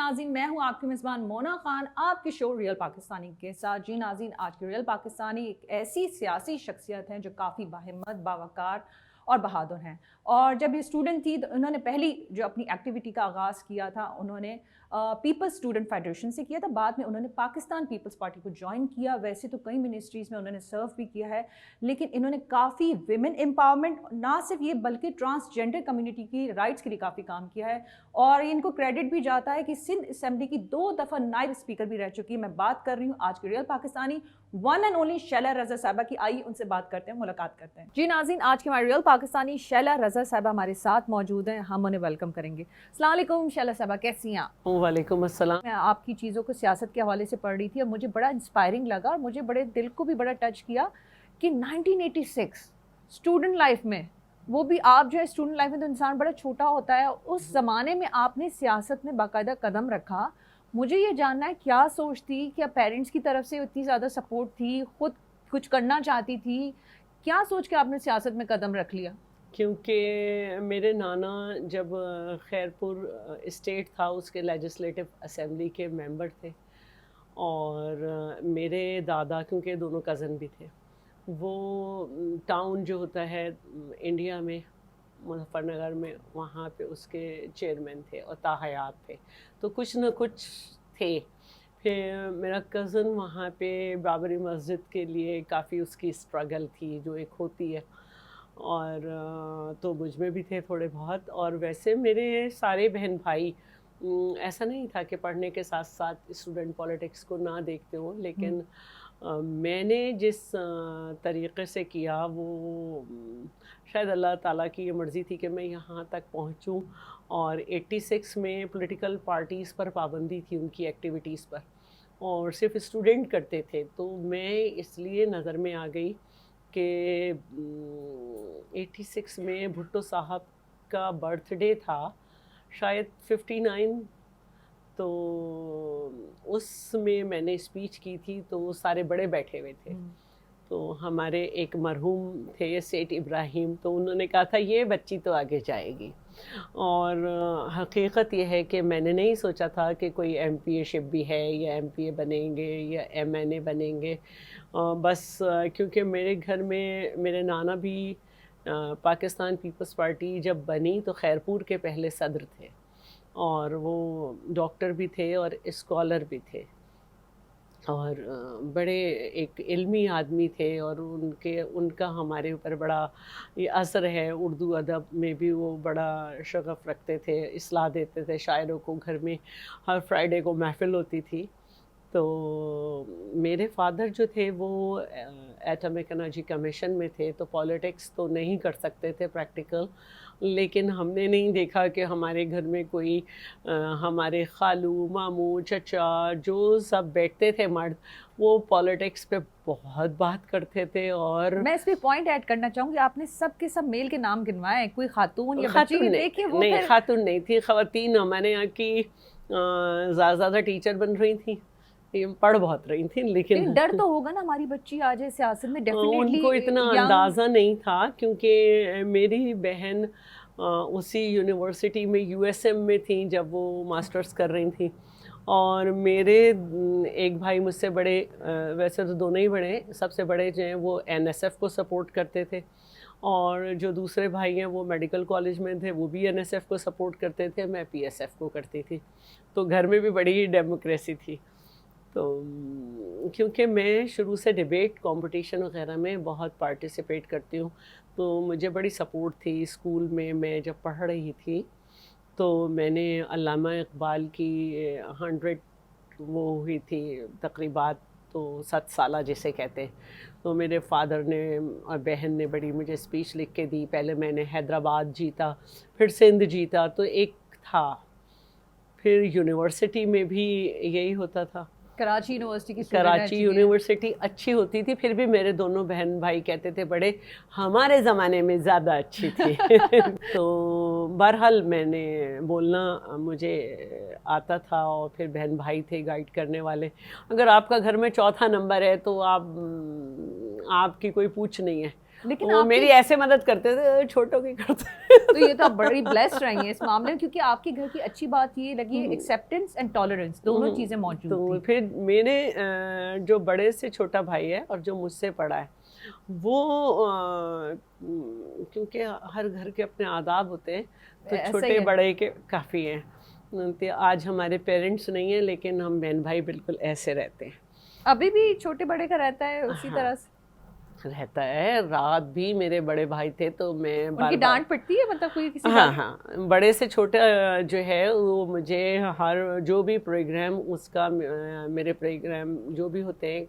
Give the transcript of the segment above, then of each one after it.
ناظرین، میں ہوں آپ کی میزبان مونا خان آپ کی شو ریئل پاکستانی کے ساتھ. جی ناظرین، آج کی ریئل پاکستانی ایک ایسی سیاسی شخصیت ہیں جو کافی باہمت، باوقار اور بہادر ہیں. اور جب یہ اسٹوڈنٹ تھی تو انہوں نے پہلی جو اپنی ایکٹیویٹی کا آغاز کیا تھا انہوں نے پیپلز اسٹوڈنٹ فیڈریشن سے کیا تھا. بعد میں انہوں نے پاکستان پیپلز پارٹی کو جوائن کیا. ویسے تو کئی منسٹریز میں انہوں نے سرو بھی کیا ہے، لیکن انہوں نے کافی ویمن امپاورمنٹ، نہ صرف یہ بلکہ ٹرانسجینڈر کمیونٹی کی رائٹس کے لیے کافی کام کیا ہے. اور ان کو کریڈٹ بھی جاتا ہے کہ سندھ اسمبلی کی 2 دفعہ نائب اسپیکر بھی رہ چکی ہے. میں بات کر رہی ہوں آج کی real Pakistani one and only Sheila Raza صاحبہ کی. آئیے ان سے بات کرتے ہیں، ملاقات کرتے ہیں. جی ناظرین، آج کی ہماری ریئل پاکستانی شیلا رضا صاحبہ ہمارے ساتھ موجود ہیں. ہم انہیں ویلکم کریں گے. السلام علیکم شیلا صاحبہ، کیسی ہیں آپ؟ وعلیکم السلام. میں آپ کی چیزوں کو سیاست کے حوالے سے پڑھ رہی تھی اور مجھے بڑا انسپائرنگ لگا اور مجھے بڑے دل کو بھی بڑا ٹچ کیا کہ 1986 اسٹوڈنٹ لائف میں، وہ بھی آپ جو ہے اسٹوڈنٹ لائف میں تو انسان بڑا چھوٹا ہوتا ہے، اس زمانے میں آپ نے سیاست میں باقاعدہ قدم رکھا. مجھے یہ جاننا ہے کیا سوچ تھی، کیا پیرنٹس کی طرف سے اتنی زیادہ سپورٹ تھی، خود کچھ کرنا چاہتی تھی، کیا سوچ کے آپ نے سیاست میں قدم رکھ لیا؟ کیونکہ میرے نانا جب خیرپور اسٹیٹ تھا اس کے لیجسلیٹو اسمبلی کے ممبر تھے، اور میرے دادا کیونکہ دونوں کزن بھی تھے، وہ ٹاؤن جو ہوتا ہے انڈیا میں مظفر نگر میں، وہاں پہ اس کے چیئرمین تھے اور تاحیات تھے، تو کچھ نہ کچھ تھے. پھر میرا کزن وہاں پہ بابری مسجد کے لیے کافی اس کی اسٹرگل تھی جو ایک ہوتی ہے، اور تو مجھ میں بھی تھے تھوڑے بہت. اور ویسے میرے سارے بہن بھائی ایسا نہیں تھا کہ پڑھنے کے ساتھ ساتھ اسٹوڈنٹ پولیٹکس کو نہ دیکھتے ہوں، لیکن میں نے جس طریقے سے کیا وہ شاید اللہ تعالیٰ کی یہ مرضی تھی کہ میں یہاں تک پہنچوں. اور 86 میں پولیٹیکل پارٹیز پر پابندی تھی، ان کی ایکٹیویٹیز پر، اور صرف اسٹوڈنٹ کرتے تھے، تو میں اس لیے نظر میں آ گئی کہ 86 میں بھٹو صاحب کا برتھ ڈے تھا، شاید 59، تو اس میں میں نے اسپیچ کی تھی، تو وہ سارے بڑے بیٹھے ہوئے تھے. تو ہمارے ایک مرحوم تھے سیٹ ابراہیم، تو انہوں نے کہا تھا یہ بچی تو آگے جائے گی. اور حقیقت یہ ہے کہ میں نے نہیں سوچا تھا کہ کوئی ایم پی اے شپ بھی ہے یا ایم پی اے بنیں گے یا ایم این اے بنیں گے. بس کیونکہ میرے گھر میں میرے نانا بھی پاکستان پیپلز پارٹی جب بنی تو خیرپور کے پہلے صدر تھے، اور وہ ڈاکٹر بھی تھے اور اسکالر بھی تھے، اور بڑے ایک علمی آدمی تھے، اور ان کا ہمارے اوپر بڑا یہ اثر ہے. اردو ادب میں بھی وہ بڑا شغف رکھتے تھے، اصلاح دیتے تھے شاعروں کو. گھر میں ہر فرائیڈے کو محفل ہوتی تھی. تو میرے فادر جو تھے وہ ایٹمک انرجی کمیشن میں تھے، تو پولیٹکس تو نہیں کر سکتے تھے پریکٹیکل، لیکن ہم نے نہیں دیکھا کہ ہمارے گھر میں کوئی ہمارے خالو، ماموں، چچا جو سب بیٹھتے تھے مرد، وہ پولیٹکس پہ بہت بات کرتے تھے. اور میں اس پہ پوائنٹ ایڈ کرنا چاہوں گی، آپ نے سب کے سب میل کے نام گنوائے، کوئی خاتون یا بچی دیکھیے وہ نہیں، خاتون نہیں تھی، خواتین ہمارے یہاں کی زیادہ ٹیچر بن رہی تھیں، پڑھ بہت رہی تھیں، لیکن ڈر تو ہوگا نا ہماری بچی آ جائے سیاست میں. ان کو اتنا اندازہ نہیں تھا، کیونکہ میری بہن اسی یونیورسٹی میں یو ایس ایم میں تھیں جب وہ ماسٹرز کر رہی تھیں، اور میرے ایک بھائی مجھ سے بڑے، ویسے تو دونوں ہی بڑے، سب سے بڑے جو ہیں وہ این ایس ایف کو سپورٹ کرتے تھے، اور جو دوسرے بھائی ہیں وہ میڈیکل کالج میں تھے، وہ بھی این ایس ایف کو سپورٹ کرتے تھے، میں پی ایس ایف کو کرتی تھی. تو گھر میں بھی بڑی ڈیموکریسی تھی. تو کیونکہ میں شروع سے ڈیبیٹ کمپٹیشن وغیرہ میں بہت پارٹیسپیٹ کرتی ہوں، تو مجھے بڑی سپورٹ تھی. اسکول میں جب پڑھ رہی تھی تو میں نے علامہ اقبال کی 100 وہ ہوئی تھی تقریبات، تو 7 سالہ جسے کہتے ہیں، تو میرے فادر نے اور بہن نے بڑی مجھے اسپیچ لکھ کے دی. پہلے میں نے حیدرآباد جیتا، پھر سندھ جیتا، تو ایک تھا. پھر یونیورسٹی میں بھی یہی ہوتا تھا. کراچی یونیورسٹی کی کراچی یونیورسٹی اچھی ہوتی تھی، پھر بھی میرے دونوں بہن بھائی کہتے تھے بڑے ہمارے زمانے میں زیادہ اچھی تھی. تو بہرحال میں نے بولنا مجھے آتا تھا، اور پھر بہن بھائی تھے گائیڈ کرنے والے. اگر آپ کا گھر میں چوتھا نمبر ہے تو آپ کی کوئی پوچھ نہیں ہے. لیکن وہ میری ایسے مدد کرتے تھے، چھوٹوں کی کرتے تو یہ تو آپ بڑی بلیسڈ رہی ہیں اس معاملے میں, کیونکہ آپ کے گھر کی اچھی بات یہ لگی ہے ایکسیپٹنس اینڈ ٹالرنس, دونوں چیزیں موجود تو تھیں. پھر میرے جو بڑے سے چھوٹا بھائی ہے اور جو مجھ سے بڑا ہے, وہ کیونکہ ہر گھر کے اپنے آداب ہوتے ہیں, تو ایسا ہی چھوٹے ہے. بڑے کے کافی ہیں. آج ہمارے پیرنٹس نہیں ہیں, لیکن ہم بہن بھائی بالکل ایسے رہتے ہیں. ابھی بھی چھوٹے بڑے کا رہتا ہے اسی طرح سے رہتا ہے. رات بھی میرے بڑے بھائی تھے تو میں ان بار کی بار, ڈانٹ پڑتی ہے, مطلب کوئی کسی ہاں بات؟ ہاں, بڑے سے چھوٹا جو ہے وہ مجھے ہر جو بھی پروگرام اس کا, میرے پروگرام جو بھی ہوتے ہیں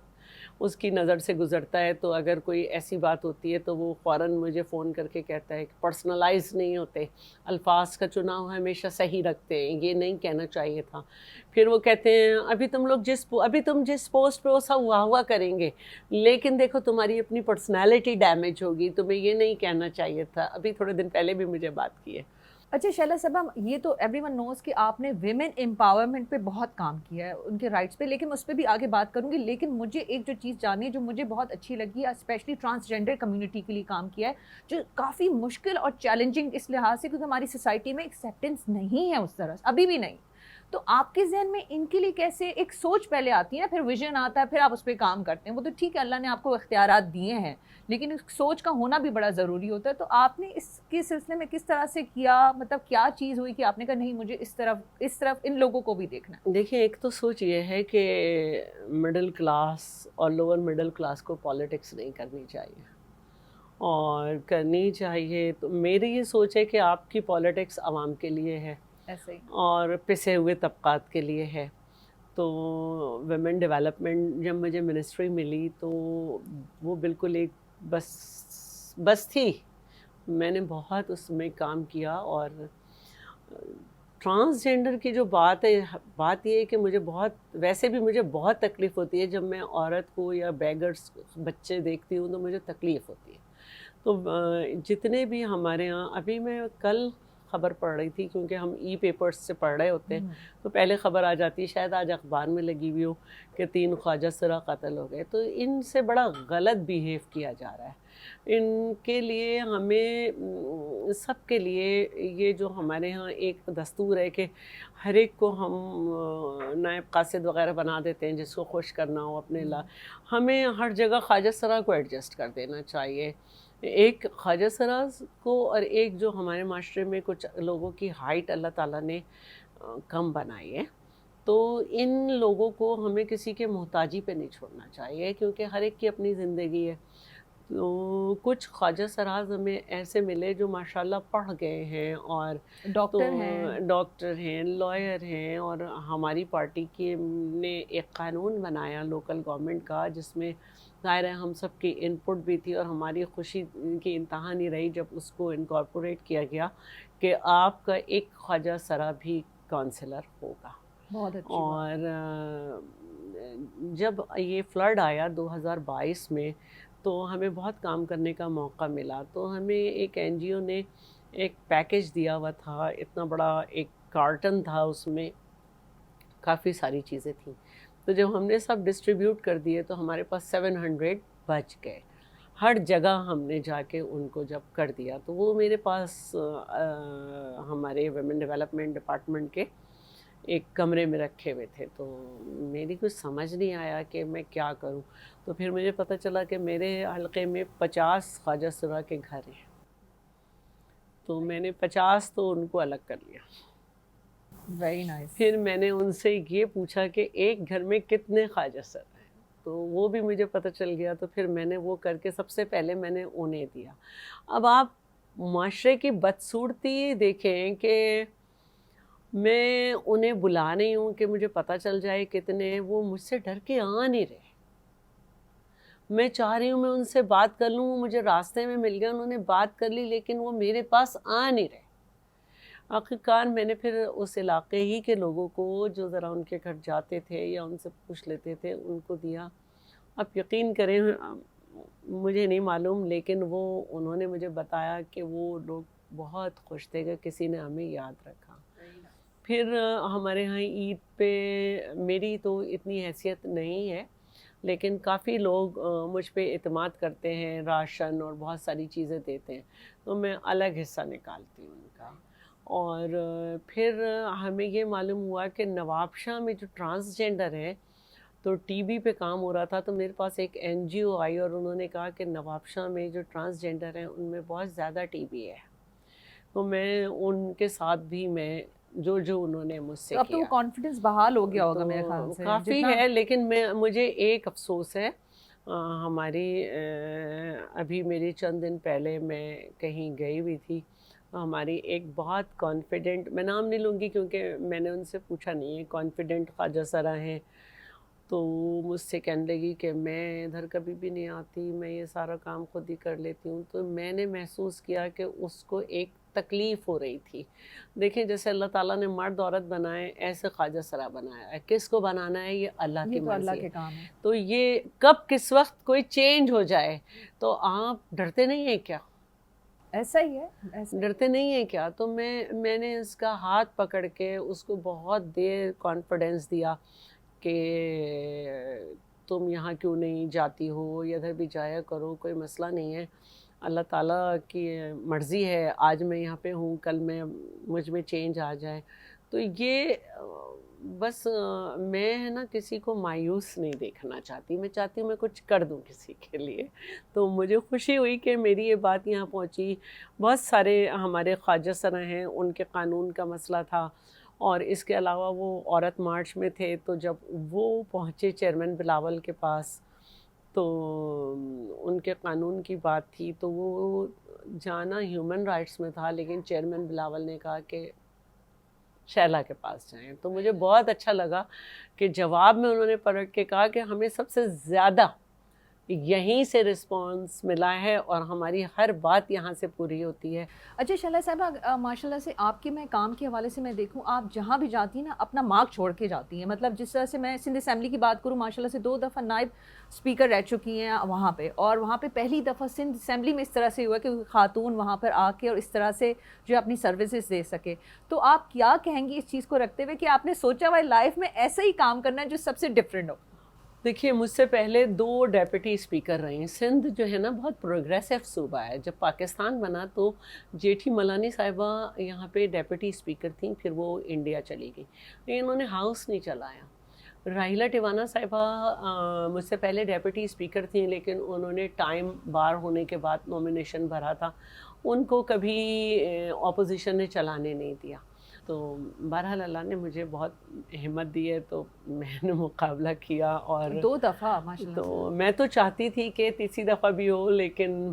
اس کی نظر سے گزرتا ہے, تو اگر کوئی ایسی بات ہوتی ہے تو وہ فوراً مجھے فون کر کے کہتا ہے کہ پرسنلائز نہیں ہوتے, الفاظ کا چناؤ ہمیشہ صحیح رکھتے ہیں, یہ نہیں کہنا چاہیے تھا. پھر وہ کہتے ہیں ابھی تم جس پوسٹ پہ ہو سب واہ کریں گے, لیکن دیکھو تمہاری اپنی پرسنالٹی ڈیمیج ہوگی, تمہیں یہ نہیں کہنا چاہیے تھا. ابھی تھوڑے دن پہلے بھی مجھے بات کی ہے. اچھا شیلا صاحبہ, یہ تو ایوری ون نوز کہ آپ نے ویمن امپاورمنٹ پہ بہت کام کیا ہے, ان کے رائٹس پہ, لیکن میں اس پہ بھی آگے بات کروں گی. لیکن مجھے ایک جو چیز جاننی ہے جو مجھے بہت اچھی لگی ہے, اسپیشلی ٹرانسجینڈر کمیونٹی کے لیے کام کیا ہے, جو کافی مشکل اور چیلنجنگ اس لحاظ سے کیونکہ ہماری سوسائٹی میں ایکسیپٹنس نہیں ہے اس طرح سے, ابھی بھی نہیں. تو آپ کے ذہن میں ان کے لیے کیسے ایک سوچ پہلے آتی ہے نا, پھر ویژن آتا ہے, پھر آپ اس پہ کام کرتے ہیں, وہ تو ٹھیک ہے اللہ نے آپ کو اختیارات دیے ہیں, لیکن اس سوچ کا ہونا بھی بڑا ضروری ہوتا ہے. تو آپ نے اس کے سلسلے میں کس طرح سے کیا, مطلب کیا چیز ہوئی کہ آپ نے کہا نہیں مجھے اس طرف ان لوگوں کو بھی دیکھنا ہے؟ دیکھیں, ایک تو سوچ یہ ہے کہ مڈل کلاس اور لوور مڈل کلاس کو پالیٹکس نہیں کرنی چاہیے, اور کرنی چاہیے تو میری یہ سوچ ہے کہ آپ کی پالیٹکس عوام کے لیے ہے ایسے ہی. اور پسے ہوئے طبقات کے لیے ہے. تو ویمن ڈیولپمنٹ جب مجھے منسٹری ملی تو وہ بالکل ایک بس تھی. میں نے بہت اس میں کام کیا. اور ٹرانسجینڈر کی جو بات یہ ہے کہ ویسے بھی مجھے بہت تکلیف ہوتی ہے جب میں عورت کو یا بیگرس بچے دیکھتی ہوں, تو مجھے تکلیف ہوتی ہے. تو جتنے بھی ہمارے ہاں, ابھی میں کل خبر پڑھ رہی تھی, کیونکہ ہم ای پیپرز سے پڑھ رہے ہوتے ہیں تو پہلے خبر آ جاتی ہے, شاید آج اخبار میں لگی ہوئی ہو کہ 3 خواجہ سرا قتل ہو گئے. تو ان سے بڑا غلط بیہیو کیا جا رہا ہے. ان کے لیے ہمیں سب کے لیے یہ جو ہمارے ہاں ایک دستور ہے کہ ہر ایک کو ہم نائب قاصد وغیرہ بنا دیتے ہیں جس کو خوش کرنا ہو اپنے ہمیں ہر جگہ خواجہ سرا کو ایڈجسٹ کر دینا چاہیے. ایک خواجہ سراز کو, اور ایک جو ہمارے معاشرے میں کچھ لوگوں کی ہائٹ اللہ تعالیٰ نے کم بنائی ہے, تو ان لوگوں کو ہمیں کسی کے محتاجی پہ نہیں چھوڑنا چاہیے, کیونکہ ہر ایک کی اپنی زندگی ہے. تو کچھ خواجہ سراز ہمیں ایسے ملے جو ماشاءاللہ پڑھ گئے ہیں اور ڈاکٹر ہیں, لائر ہیں, اور ہماری پارٹی نے ایک قانون بنایا لوکل گورنمنٹ کا, جس میں ظاہر ہے ہم سب کی ان پٹ بھی تھی, اور ہماری خوشی کی انتہا نہیں رہی جب اس کو انکارپوریٹ کیا گیا کہ آپ کا ایک خواجہ سرا بھی کونسلر ہوگا. بہت اچھی اور جب یہ فلڈ آیا 2022 میں, تو ہمیں بہت کام کرنے کا موقع ملا. تو ہمیں ایک این جی او نے ایک پیکیج دیا ہوا تھا, اتنا بڑا ایک کارٹن تھا, اس میں کافی ساری چیزیں تھیں. تو جب ہم نے سب ڈسٹریبیوٹ کر دیے تو ہمارے پاس 700 بچ گئے. ہر جگہ ہم نے جا کے ان کو جب کر دیا, تو وہ میرے پاس ہمارے ویمن ڈیولپمنٹ ڈپارٹمنٹ کے ایک کمرے میں رکھے ہوئے تھے. تو میری کچھ سمجھ نہیں آیا کہ میں کیا کروں. تو پھر مجھے پتہ چلا کہ میرے حلقے میں 50 خواجہ سرا کے گھر ہیں, تو میں نے 50 تو ان کو الگ کر لیا. Very nice. پھر میں نے ان سے یہ پوچھا کہ ایک گھر میں کتنے خواجہ سر ہیں, تو وہ بھی مجھے پتہ چل گیا. تو پھر میں نے وہ کر کے سب سے پہلے میں نے انہیں دیا. اب آپ معاشرے کی بدصورتی دیکھیں کہ میں انہیں بلا نہیں ہوں کہ مجھے پتہ چل جائے کتنے, وہ مجھ سے ڈر کے آ نہیں رہے. میں چاہ رہی ہوں میں ان سے بات کر لوں, مجھے راستے میں مل گیا, انہوں نے بات کر لی, لیکن وہ میرے پاس آ نہیں رہے. آخرکار میں نے پھر اس علاقے ہی کے لوگوں کو جو ذرا ان کے گھر جاتے تھے یا ان سے پوچھ لیتے تھے ان کو دیا. آپ یقین کریں مجھے نہیں معلوم, لیکن انہوں نے مجھے بتایا کہ وہ لوگ بہت خوش تھے کہ کسی نے ہمیں یاد رکھا. پھر ہمارے ہاں عید پہ میری تو اتنی حیثیت نہیں ہے, لیکن کافی لوگ مجھ پہ اعتماد کرتے ہیں، راشن اور بہت ساری چیزیں دیتے ہیں، تو میں الگ حصہ نکالتی ہوں ان کا. اور پھر ہمیں یہ معلوم ہوا کہ نواب شاہ میں جو ٹرانسجینڈر ہے، تو ٹی بی پہ کام ہو رہا تھا، تو میرے پاس ایک این جی او آئی اور انہوں نے کہا کہ نواب شاہ میں جو ٹرانسجینڈر ہیں ان میں بہت زیادہ ٹی بی ہے. تو میں ان کے ساتھ بھی میں جو انہوں نے مجھ سے اب تو وہ کیا کانفیڈنس بحال ہو گیا ہوگا میرے خیال تو سے کافی ہے. لیکن مجھے ایک افسوس ہے، ہماری ابھی میری چند دن پہلے میں کہیں گئی ہوئی تھی، ہماری ایک بہت کانفیڈنٹ، میں نام نہیں لوں گی کیونکہ میں نے ان سے پوچھا نہیں ہے، کانفیڈنٹ خواجہ سرا ہیں، تو مجھ سے کہنے لگی کہ میں ادھر کبھی بھی نہیں آتی، میں یہ سارا کام خود ہی کر لیتی ہوں. تو میں نے محسوس کیا کہ اس کو ایک تکلیف ہو رہی تھی. دیکھیں جیسے اللہ تعالیٰ نے مرد عورت بنائے، ایسے خواجہ سرا بنایا ہے. کس کو بنانا ہے یہ اللہ کی یہ تو اللہ مرضی کے ہے. کام ہے. تو یہ کب کس وقت کوئی چینج ہو جائے، تو آپ ڈرتے نہیں ہیں کیا؟ ایسا ہی ہے. ڈرتے نہیں ہیں کیا؟ تو میں نے اس کا ہاتھ پکڑ کے اس کو بہت دیر کانفیڈنس دیا کہ تم یہاں کیوں نہیں جاتی ہو، یا ادھر بھی جایا کرو، کوئی مسئلہ نہیں ہے، اللہ تعالیٰ کی مرضی ہے، آج میں یہاں پہ ہوں، کل میں مجھ میں چینج آ جائے. تو یہ بس میں ہے نا کسی کو مایوس نہیں دیکھنا چاہتی، میں چاہتی ہوں میں کچھ کر دوں کسی کے لیے. تو مجھے خوشی ہوئی کہ میری یہ بات یہاں پہنچی. بہت سارے ہمارے خواجہ سرا ہیں، ان کے قانون کا مسئلہ تھا، اور اس کے علاوہ وہ عورت مارچ میں تھے، تو جب وہ پہنچے چیئرمین بلاول کے پاس تو ان کے قانون کی بات تھی، تو وہ جانا ہیومن رائٹس میں تھا، لیکن چیئرمین بلاول نے کہا کہ شیلا کے پاس جائیں. تو مجھے بہت اچھا لگا کہ جواب میں انہوں نے پلٹ کے کہا کہ ہمیں سب سے زیادہ یہیں سے رسپانس ملا ہے اور ہماری ہر بات یہاں سے پوری ہوتی ہے. اچھا شیلا صاحبہ، ماشاء اللہ سے آپ کے میں کام کے حوالے سے میں دیکھوں، آپ جہاں بھی جاتی ہیں نا اپنا مارک چھوڑ کے جاتی ہیں. مطلب جس طرح سے میں سندھ اسمبلی کی بات کروں، ماشاء اللہ سے 2 دفعہ نائب اسپیکر رہ چکی ہیں وہاں پہ، اور وہاں پہ پہلی دفعہ سندھ اسمبلی میں اس طرح سے ہوا کہ خاتون وہاں پر آ کے اور اس طرح سے جو اپنی سروسز دے سکے. تو آپ کیا کہیں گی اس چیز کو رکھتے ہوئے کہ آپ نے سوچا ہوا لائف میں ایسا ہی کام کرنا ہے جو سب سے ڈفرینٹ ہو؟ دیکھیے مجھ سے پہلے 2 ڈیپٹی اسپیکر رہے ہیں. سندھ جو ہے نا بہت پروگریسو صوبہ ہے. جب پاکستان بنا تو جیٹھی ملانی صاحبہ یہاں پہ ڈیپٹی اسپیکر تھیں، پھر وہ انڈیا چلی گئی، لیکن انہوں نے ہاؤس نہیں چلایا. راہیلہ ٹیوانا صاحبہ مجھ سے پہلے ڈیپٹی اسپیکر تھیں، لیکن انہوں نے ٹائم بار ہونے کے بعد نومینیشن بھرا تھا، ان کو کبھی اپوزیشن نے چلانے نہیں دیا. تو بہرحال اللہ نے مجھے بہت ہمت دی ہے، تو میں نے مقابلہ کیا. اور 2 دفعہ ماشاء اللہ. تو میں تو چاہتی تھی کہ تیسری دفعہ بھی ہو، لیکن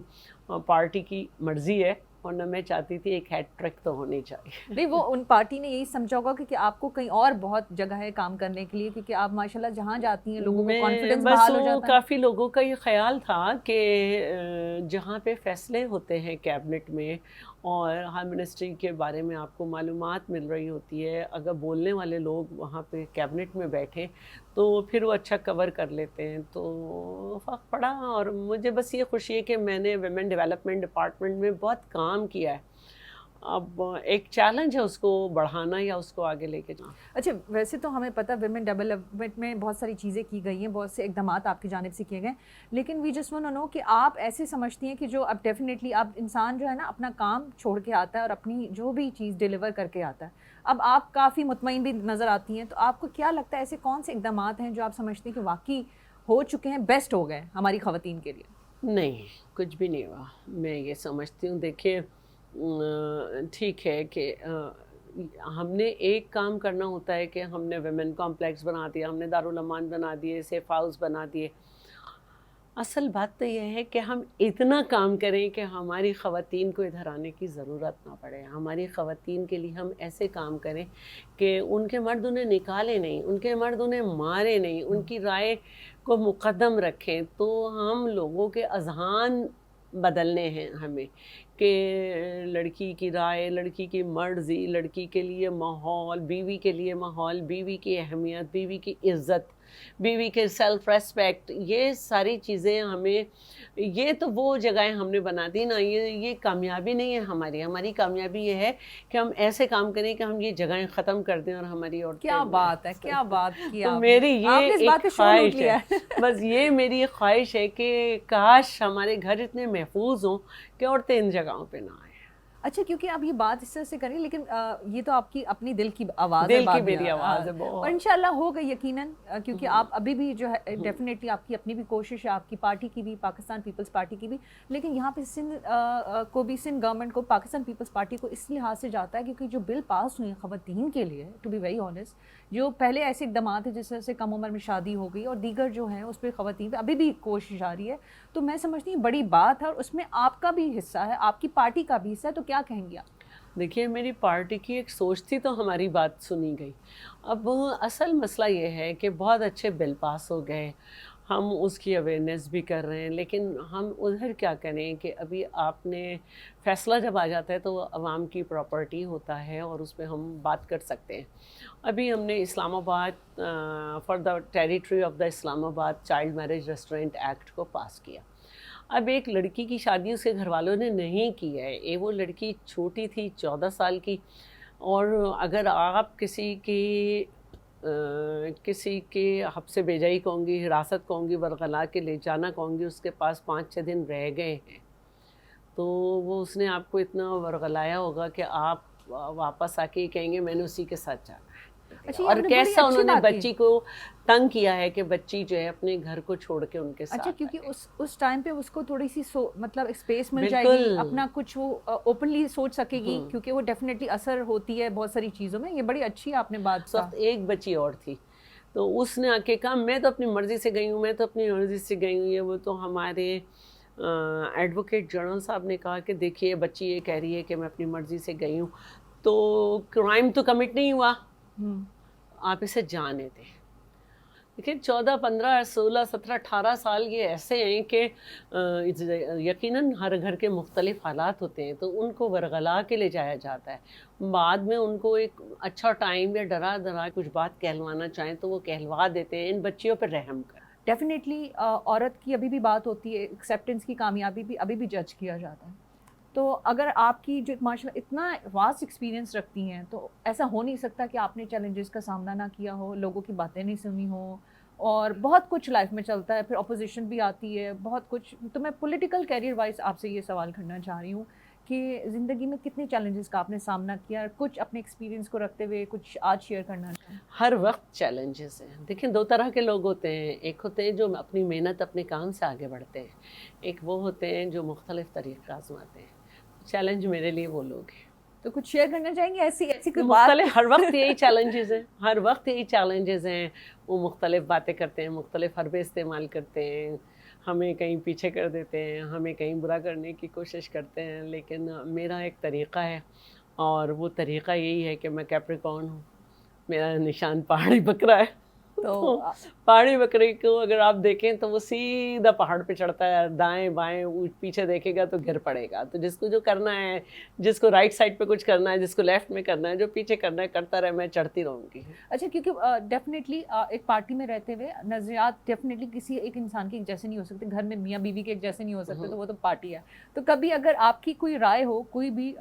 پارٹی کی مرضی ہے، ورنہ میں چاہتی تھی ایک ہیٹ ٹرک تو ہونی چاہیے. نہیں، وہ ان پارٹی نے یہی سمجھا ہوگا کہ آپ کو کہیں اور بہت جگہ ہے کام کرنے کے لیے، کیونکہ آپ ماشاءاللہ جہاں جاتی ہیں لوگوں کو کانفیڈنس بس بحال ہو وہ جاتا ہے. کافی لوگوں کا یہ خیال تھا کہ جہاں پہ فیصلے ہوتے ہیں کیبنٹ میں اور ہر منسٹری کے بارے میں آپ کو معلومات مل رہی ہوتی ہے، اگر بولنے والے لوگ وہاں پہ کیبنٹ میں بیٹھیں تو پھر وہ اچھا کور کر لیتے ہیں. تو فرق پڑا، اور مجھے بس یہ خوشی ہے کہ میں نے ویمن ڈیولپمنٹ ڈپارٹمنٹ میں بہت کام کیا ہے. اب ایک چیلنج ہے اس کو بڑھانا یا اس کو آگے لے کے جانا. اچھا ویسے تو ہمیں پتہ ویمن ڈیولپمنٹ میں بہت ساری چیزیں کی گئی ہیں، بہت سے اقدامات آپ کی جانب سے کیے گئے، لیکن we just want to know کہ آپ ایسے سمجھتی ہیں کہ جو اب ڈیفینیٹلی اب انسان جو ہے نا اپنا کام چھوڑ کے آتا ہے اور اپنی جو بھی چیز ڈیلیور کر کے آتا ہے، اب آپ کافی مطمئن بھی نظر آتی ہیں، تو آپ کو کیا لگتا ہے ایسے کون سے اقدامات ہیں جو آپ سمجھتی ہیں کہ واقعی ہو چکے ہیں، بیسٹ ہو گئے ہماری خواتین کے لیے؟ نہیں، کچھ بھی نہیں ہوا. میں یہ سمجھتی ہوں، دیکھیے ٹھیک ہے کہ ہم نے ایک کام کرنا ہوتا ہے کہ ہم نے ویمن کمپلیکس بنا دیا، ہم نے دارالامان بنا دیے، سیف ہاؤس بنا دیے. اصل بات تو یہ ہے کہ ہم اتنا کام کریں کہ ہماری خواتین کو ادھر آنے کی ضرورت نہ پڑے. ہماری خواتین کے لیے ہم ایسے کام کریں کہ ان کے مرد انہیں نکالے نہیں، ان کے مرد انہیں مارے نہیں، ان کی رائے کو مقدم رکھیں. تو ہم لوگوں کے اذہان بدلنے ہیں ہمیں کہ لڑکی کی رائے، لڑکی کی مرضی، لڑکی کے لیے ماحول، بیوی کے لیے ماحول، بیوی کی اہمیت، بیوی کی عزت بیوی کے سیلف ریسپیکٹ، یہ ساری چیزیں ہمیں، یہ تو وہ جگہیں ہم نے بنا دی نا. یہ کامیابی نہیں ہے ہماری کامیابی یہ ہے کہ ہم ایسے کام کریں کہ ہم یہ جگہیں ختم کر دیں اور ہماری عورتیں. کیا بات ہے، کیا بات کی تو آپ نے. میری آپ نے یہ اس بات ایک پہ شور لوٹ خواہش لیا ہے، بس یہ میری ایک خواہش ہے کہ کاش ہمارے گھر اتنے محفوظ ہوں کہ عورتیں ان جگہوں پہ نہ آئیں. اچھا، کیونکہ آپ یہ بات اس طرح سے کریں، لیکن یہ تو آپ کی اپنی دل کی آواز ہے، دل کی بات بھی میری آواز ہے بہت. اور انشاءاللہ ہوگا یقیناً، کیونکہ آپ ابھی بھی جو ہے ڈیفینیٹلی آپ کی اپنی بھی کوشش ہے، آپ کی پارٹی کی بھی، پاکستان پیپلز پارٹی کی بھی، لیکن یہاں پہ سندھ کو بھی، سندھ گورنمنٹ کو، پاکستان پیپلز پارٹی کو اس لحاظ سے جاتا ہے کیونکہ جو بل پاس ہوئے ہیں خواتین کے لیے، ٹو بی ویری آنیسٹ، جو پہلے ایسے اقدامات ہیں جس طرح سے کم عمر میں شادی ہو گئی اور دیگر جو ہیں اس پہ خواتین پہ ابھی بھی کوشش جاری ہے، تو میں سمجھتی ہوں بڑی بات ہے اور اس میں آپ کا بھی حصہ ہے، آپ کی پارٹی کا بھی حصہ ہے. تو کیا کہیں گے آپ؟ دیکھیے میری پارٹی کی ایک سوچ تھی تو ہماری بات سنی گئی. اب اصل مسئلہ یہ ہے کہ بہت اچھے بل پاس ہو گئے، ہم اس کی اویئرنیس بھی کر رہے ہیں، لیکن ہم ادھر کیا کریں کہ ابھی آپ نے فیصلہ جب آ جاتا ہے تو وہ عوام کی پراپرٹی ہوتا ہے اور اس پہ ہم بات کر سکتے ہیں. ابھی ہم نے Islamabad for the territory of the Islamabad child marriage restaurant act کو پاس کیا. اب ایک لڑکی کی شادی اس کے گھر والوں نے نہیں کی ہے، وہ لڑکی چھوٹی تھی 14 سال کی، اور اگر آپ کسی کے حبس بیجائی کہوں گی، حراست کہوں گی، ورغلا کے لے جانا کہوں گی، اس کے پاس 5-6 دن رہ گئے ہیں، تو وہ اس نے آپ کو اتنا ورغلایا ہوگا کہ آپ واپس آ کے یہ کہیں گے میں نے اسی کے ساتھ جانا ہے. اچھا، یہ اور آپ نے بڑی کیسا اچھی انہوں نے بات کی. بچی کو تنگ کیا ہے کہ بچی جو ہے اپنے گھر کو چھوڑ کے ان کے ساتھ اچھا، کیونکہ آئے. اس ٹائم پہ اس کو تھوڑی سی مطلب اسپیس مل جائے بالکل. گی، اپنا کچھ وہ اوپنلی سوچ سکے گی، کیونکہ وہ ڈیفینیٹلی اثر ہوتی ہے بہت ساری چیزوں میں. یہ بڑی اچھی آپ نے بات اس کہا. وقت ایک بچی اور تھی، تو اس نے آ کے کہا میں تو اپنی مرضی سے گئی ہوں، میں تو اپنی مرضی سے گئی ہوں. یہ وہ تو ہمارے ایڈوکیٹ جنرل صاحب نے کہا کہ دیکھیے بچی یہ کہہ رہی ہے کہ میں اپنی مرضی سے گئی ہوں، تو کرائم تو کمٹ نہیں ہوا، آپ اسے جانے دیں. دیکھیں 14 15 16 17 18 سال یہ ایسے ہیں کہ یقیناً ہر گھر کے مختلف حالات ہوتے ہیں، تو ان کو ورغلا کے لے جایا جاتا ہے. بعد میں ان کو ایک اچھا ٹائم یا ڈرا کچھ بات کہلوانا چاہیں تو وہ کہلوا دیتے ہیں. ان بچیوں پر رحم کر. ڈیفینیٹلی عورت کی ابھی بھی بات ہوتی ہے، ایکسیپٹنس کی کامیابی بھی ابھی بھی جج کیا جاتا ہے. تو اگر آپ کی جو ماشاء اللہ اتنا واسٹ ایکسپیرینس رکھتی ہیں تو ایسا ہو نہیں سکتا کہ آپ نے چیلنجز کا سامنا نہ کیا ہو، لوگوں کی باتیں نہیں سنی ہوں، اور بہت کچھ لائف میں چلتا ہے، پھر اپوزیشن بھی آتی ہے، بہت کچھ. تو میں پولیٹیکل کیریئر وائز آپ سے یہ سوال کرنا چاہ رہی ہوں کہ زندگی میں کتنے چیلنجز کا آپ نے سامنا کیا، کچھ اپنے ایکسپیرینس کو رکھتے ہوئے کچھ آج شیئر کرنا چاہیں؟ ہر وقت چیلنجز ہیں. دیکھیں 2 طرح کے لوگ ہوتے ہیں، ایک ہوتے ہیں جو اپنی محنت اپنے کام سے آگے بڑھتے ہیں، ایک وہ ہوتے ہیں جو مختلف طریقے آزماتے ہیں. چیلنج میرے لیے وہ لوگ ہیں. تو کچھ شیئر کرنا چاہیں گے ایسی کوئی بات؟ مختلف ہر وقت یہی چیلنجز ہیں، ہر وقت یہی چیلنجز ہیں. وہ مختلف باتیں کرتے ہیں، مختلف حربے استعمال کرتے ہیں، ہمیں کہیں پیچھے کر دیتے ہیں، ہمیں کہیں برا کرنے کی کوشش کرتے ہیں. لیکن میرا ایک طریقہ ہے اور وہ طریقہ یہی ہے کہ میں کیپریکارن ہوں. میرا نشان پہاڑی بکرا ہے. تو پہاڑی بکرے کو اگر آپ دیکھیں تو وہ سیدھا پہاڑ پہ چڑھتا ہے، دائیں بائیں پیچھے دیکھے گا تو گر پڑے گا. تو جس کو جو کرنا ہے، جس کو رائٹ سائڈ پہ کچھ کرنا ہے، جس کو لیفٹ میں کرنا ہے، جو پیچھے کرنا ہے کرتا رہے، میں چڑھتی رہوں گی. اچھا، کیونکہ ڈیفینیٹلی ایک پارٹی میں رہتے ہوئے نظریات ڈیفینیٹلی کسی ایک انسان کے ایک جیسے نہیں ہو سکتے، گھر میں میاں بیوی کے ایک جیسے نہیں ہو سکتے، تو وہ تو پارٹی ہے. تو کبھی اگر آپ کی کوئی رائے ہو، کوئی بھی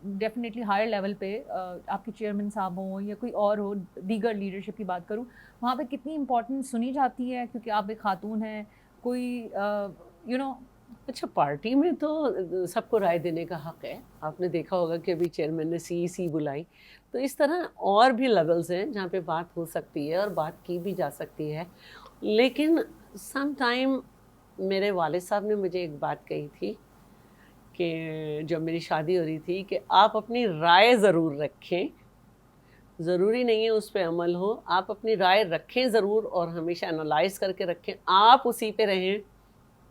ڈیفینیٹلی ہائر لیول پہ آپ کے چیئرمین صاحب ہوں یا کوئی اور ہو، دیگر لیڈرشپ کی بات کروں، وہاں پہ کتنی امپورٹنس سنی جاتی ہے کیونکہ آپ ایک خاتون ہیں، کوئی اچھا پارٹی میں تو سب کو رائے دینے کا حق ہے. آپ نے دیکھا ہوگا کہ ابھی چیئرمین نے سی بلائی. تو اس طرح اور بھی لیولز ہیں جہاں پہ بات ہو سکتی ہے اور بات کی بھی جا سکتی ہے. لیکن سم ٹائم میرے والد صاحب نے مجھے ایک بات کہی تھی کہ جب میری شادی ہو رہی تھی کہ آپ اپنی رائے ضرور رکھیں، ضروری نہیں ہے اس پہ عمل ہو، آپ اپنی رائے رکھیں ضرور اور ہمیشہ انالائز کر کے رکھیں، آپ اسی پہ رہیں،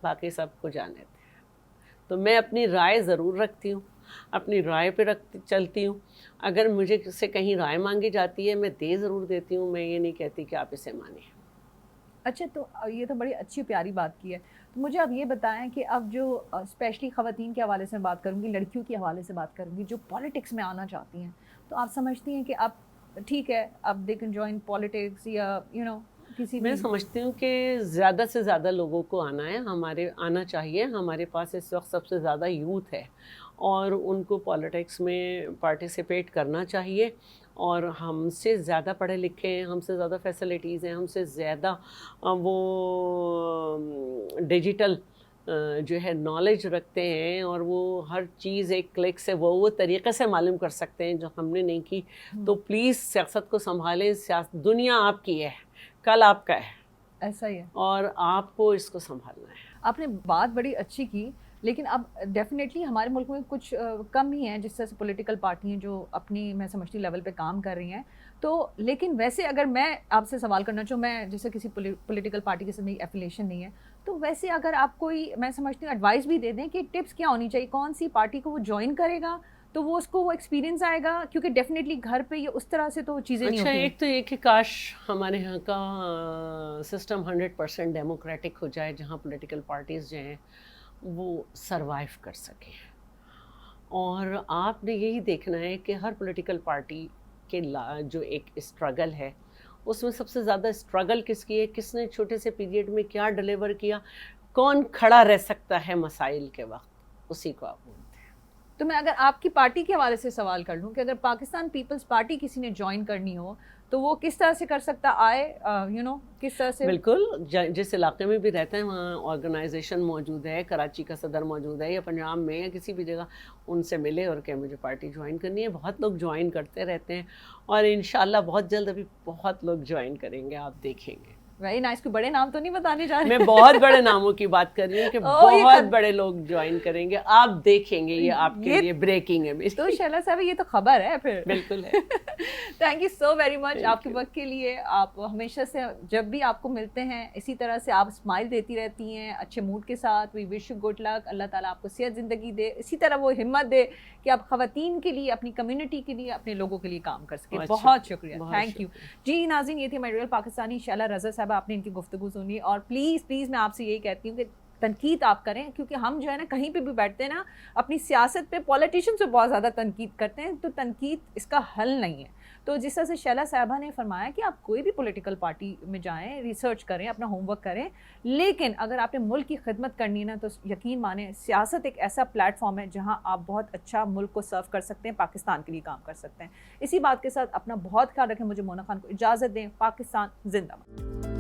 باقی سب کو جانے دیں. تو میں اپنی رائے ضرور رکھتی ہوں، اپنی رائے پہ چلتی ہوں. اگر مجھے سے کہیں رائے مانگی جاتی ہے میں دے ضرور دیتی ہوں، میں یہ نہیں کہتی کہ آپ اسے مانیں. اچھا، تو یہ تو بڑی اچھی پیاری بات کی ہے. تو مجھے اب یہ بتائیں کہ اب جو اسپیشلی خواتین کے حوالے سے بات کروں گی، لڑکیوں کے حوالے سے بات کروں گی جو پالیٹکس میں آنا چاہتی ہیں، تو آپ سمجھتی ہیں کہ اب ٹھیک ہے اب دے کین جوائن پالیٹکس یا کسی میں سمجھتی ہوں کہ زیادہ سے زیادہ لوگوں کو آنا چاہیے. ہمارے پاس اس وقت سب سے زیادہ یوتھ ہے اور ان کو پالیٹکس میں پارٹیسپیٹ کرنا چاہیے, اور ہم سے زیادہ پڑھے لکھے ہیں, ہم سے زیادہ فیسلٹیز ہیں, ہم سے زیادہ وہ ڈیجیٹل جو ہے نالج رکھتے ہیں, اور وہ ہر چیز ایک کلک سے وہ طریقے سے معلوم کر سکتے ہیں جو ہم نے نہیں کی. تو پلیز سیاست کو سنبھالیں. دنیا آپ کی ہے, کل آپ کا ہے, ایسا ہی ہے, اور آپ کو اس کو سنبھالنا ہے. آپ نے بات بڑی اچھی کی, لیکن اب ڈیفینیٹلی ہمارے ملک میں کچھ کم ہی ہیں جس طرح سے پولیٹیکل پارٹی ہیں جو اپنی میں سمجھتی لیول پہ کام کر رہی ہیں. تو لیکن ویسے اگر میں آپ سے سوال کرنا چاہوں, میں جیسے کسی پولیٹیکل پارٹی کے ساتھ میری ایفیلیشن نہیں ہے, تو ویسے اگر آپ کوئی میں سمجھتی ہوں ایڈوائس بھی دے دیں کہ ٹپس کیا ہونی چاہیے, کون سی پارٹی کو وہ جوائن کرے گا تو وہ اس کو وہ ایکسپیرینس آئے گا, کیونکہ ڈیفینیٹلی گھر پہ یہ اس طرح سے تو چیزیں نہیں ہوتی. ایک تو یہ کہ کاش ہمارے یہاں کا سسٹم 100% ڈیموکریٹک ہو جائے, جہاں پولیٹیکل پارٹیز جو ہیں وہ سروائیو کر سکیں. اور آپ نے یہی دیکھنا ہے کہ ہر پولیٹیکل پارٹی کے جو ایک اسٹرگل ہے, اس میں سب سے زیادہ اسٹرگل کس کی ہے, کس نے چھوٹے سے پیریڈ میں کیا ڈلیور کیا, کون کھڑا رہ سکتا ہے مسائل کے وقت, اسی کو آپ بولتے ہیں. تو میں اگر آپ کی پارٹی کے حوالے سے سوال کر لوں کہ اگر پاکستان پیپلز پارٹی کسی نے جوائن کرنی ہو تو وہ کس طرح سے کر سکتا آئے, کس طرح سے؟ بالکل, جس علاقے میں بھی رہتے ہیں وہاں آرگنائزیشن موجود ہے, کراچی کا صدر موجود ہے یا پنجاب میں یا کسی بھی جگہ, ان سے ملے اور کہ مجھے پارٹی جوائن کرنی ہے. بہت لوگ جوائن کرتے رہتے ہیں اور انشاءاللہ بہت جلد ابھی بہت لوگ جوائن کریں گے, آپ دیکھیں گے. Very nice. کوئی بڑے نام تو نہیں بتانے جا رہے؟ میں بہت بڑے ناموں کی بات کر رہی ہوں کہ بہت بڑے لوگ جوائن کریں گے, آپ دیکھیں گے. یہ آپ کے لیے بریکنگ ہے. تو شیلا صاحب یہ تو خبر ہے پھر. بالکل ہے. Thank you so very much آپ کے وقت کے لیے. آپ ہمیشہ سے جب بھی آپ کو ملتے ہیں اسی طرح سے آپ اسمائل دیتی رہتی ہیں, اچھے موڈ کے ساتھ. وی وش یو گڈ لک. اللہ تعالیٰ آپ کو صحت زندگی دے, اسی طرح وہ ہمت دے کہ آپ خواتین کے لیے, اپنی کمیونٹی کے لیے, اپنے لوگوں کے لیے کام کر سکیں. بہت شکریہ, تھینک یو. جی ناظرین, یہ تھی مائی ریئل پاکستانی شیلا رضا صاحبہ. آپ نے ان کی گفتگو سنی, اور پلیز میں آپ سے یہی کہتی ہوں کہ تنقید آپ کریں, کیونکہ ہم جو ہے نا کہیں پہ بھی بیٹھتے ہیں نا اپنی سیاست پہ پولیٹیشین سے بہت زیادہ تنقید کرتے ہیں, تو تنقید اس کا حل نہیں ہے. تو جس طرح سے شیلا صاحبہ نے فرمایا کہ آپ کوئی بھی پولیٹیکل پارٹی میں جائیں, ریسرچ کریں, اپنا ہوم ورک کریں, لیکن اگر آپ نے ملک کی خدمت کرنی ہے نا تو یقین مانیں سیاست ایک ایسا پلیٹ فارم ہے جہاں آپ بہت اچھا ملک کو سرو کر سکتے ہیں, پاکستان کے لیے کام کر سکتے ہیں. اسی بات کے ساتھ اپنا بہت خیال رکھیں. مجھے مونا خان کو اجازت دیں. پاکستان زندہ باد.